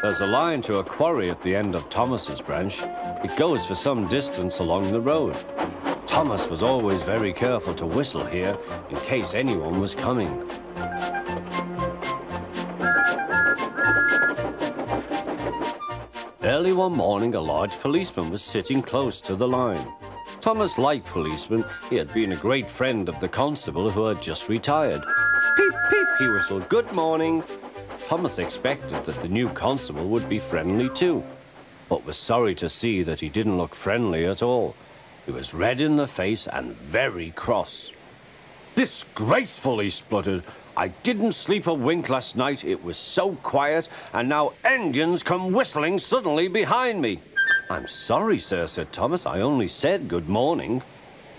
There's a line to a quarry at the end of Thomas's branch. It goes for some distance along the road. Thomas was always very careful to whistle here in case anyone was coming. Early one morning, a large policeman was sitting close to the line. Thomas liked policemen. He had been a great friend of the constable who had just retired. Peep, peep, he whistled, "Good morning." Thomas expected that the new constable would be friendly too, but was sorry to see that he didn't look friendly at all. He was red in the face and very cross. "Disgraceful," he spluttered. "I didn't sleep a wink last night. It was so quiet, and now engines come whistling suddenly behind me." "I'm sorry, sir," said Thomas. "I only said good morning."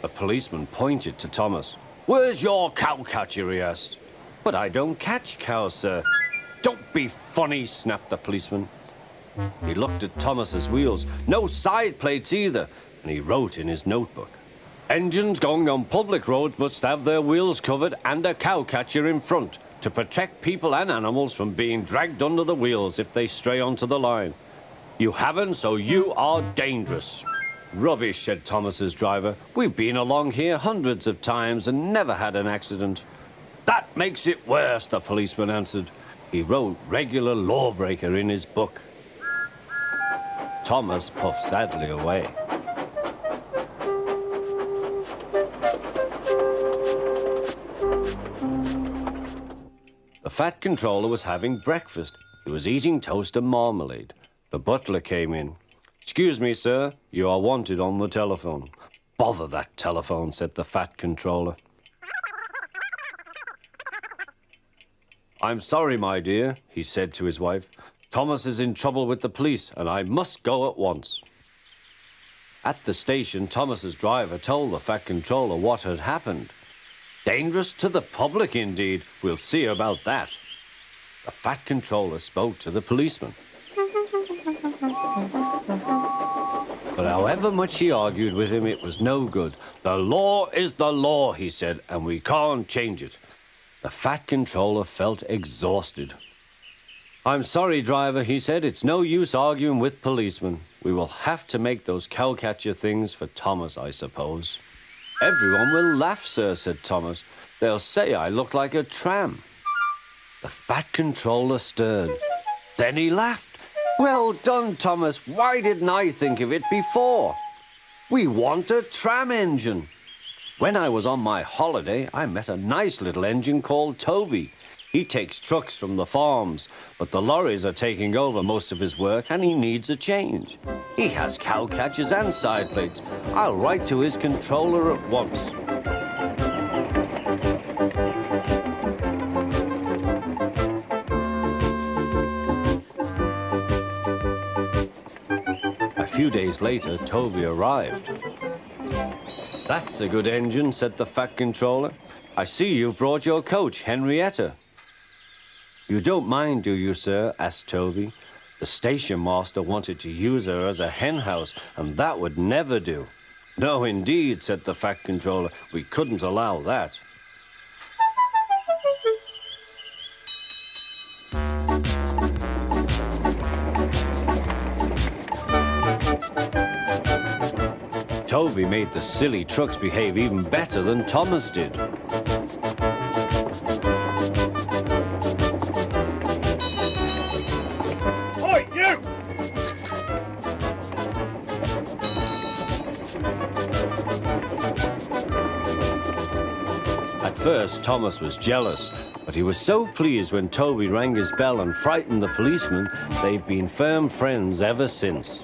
The policeman pointed to Thomas. "Where's your cowcatcher?" he asked. "But I don't catch cows, sir." "Don't be funny," snapped the policeman. He looked at Thomas's wheels. No side plates either, and he wrote in his notebook, "Engines going on public roads must have their wheels covered and a cowcatcher in front to protect people and animals from being dragged under the wheels if they stray onto the line. You haven't, so you are dangerous." "Rubbish," said Thomas's driver. "We've been along here hundreds of times and never had an accident." "That makes it worse," the policeman answered. He wrote "regular lawbreaker" in his book. Thomas puffed sadly away. The fat controller was having breakfast. He was eating toast and marmalade. The butler came in. "Excuse me, sir, you are wanted on the telephone." "Bother that telephone," said the fat controller. "I'm sorry, my dear," he said to his wife. "Thomas is in trouble with the police, and I must go at once." At the station, Thomas's driver told the fat controller what had happened. Dangerous to the public, indeed. We'll see about that. The fat controller spoke to the policeman. But however much he argued with him, it was no good. "The law is the law," he said, "and we can't change it." The fat controller felt exhausted. "I'm sorry, driver," he said. "It's no use arguing with policemen. We will have to make those cowcatcher things for Thomas, I suppose." "Everyone will laugh, sir," said Thomas. "They'll say I look like a tram." The fat controller stirred. Then he laughed. "Well done, Thomas. Why didn't I think of it before? We want a tram engine. When I was on my holiday, I met a nice little engine called Toby. He takes trucks from the farms, but the lorries are taking over most of his work and he needs a change. He has cowcatchers and side plates. I'll write to his controller at once." A few days later, Toby arrived. "That's a good engine," said the fat controller. "I see you've brought your coach, Henrietta." "You don't mind, do you, sir?" asked Toby. "The station master wanted to use her as a hen house, and that would never do." "No, indeed," said the fat controller. "We couldn't allow that." Toby made the silly trucks behave even better than Thomas did. Oi, you! At first, Thomas was jealous, but he was so pleased when Toby rang his bell and frightened the policeman. They've been firm friends ever since.